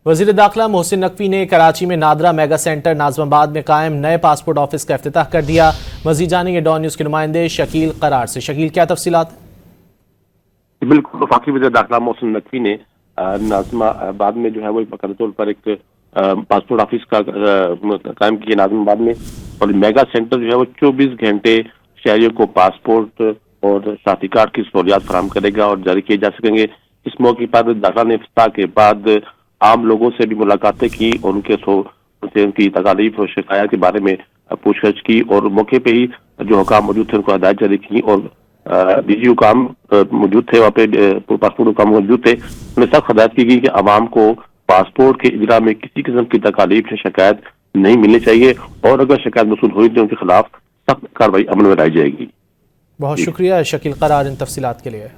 وزیر داخلہ محسن نقوی نے کراچی میں نادرا میگا سینٹر ناظم آباد میں قائم نئے پاسپورٹ آفس کا افتتاح کر دیا۔ مزید جانیں گے ڈان نیوز کے نمائندے شکیل قرار سے۔ شکیل، کیا تفصیلات؟ بالکل، وفاقی وزیر داخلہ محسن نقوی نے ناظم آباد میں جو ہے وہ باقاعدہ طور پر ایک پاسپورٹ آفس کا قائم کیا ناظم آباد میں، اور میگا سینٹر جو ہے وہ 24 گھنٹے شہریوں کو پاسپورٹ اور شناختی کارڈ کی سہولیات فراہم کرے گا اور جاری کیے جا سکیں گے۔ اس موقع پر داخلہ نے افتتاح کے بعد عام لوگوں سے بھی ملاقاتیں کی اور ان کی تکالیف اور شکایات کے بارے میں پوچھ گچھ کی، اور موقع پہ ہی جو حکام موجود تھے ان کو ہدایت جاری کی، اور ڈی جی حکام موجود تھے، وہاں پہ پاسپورٹ حکام موجود تھے، انہیں سخت ہدایت کی گئی کہ عوام کو پاسپورٹ کے اجرا میں کسی قسم کی تکالیف یا شکایت نہیں ملنی چاہیے، اور اگر شکایت موصول ہوئی تو ان کے خلاف سخت کارروائی عمل میں لائی جائے گی۔ بہت شکریہ شکیل قرار ان تفصیلات کے لیے۔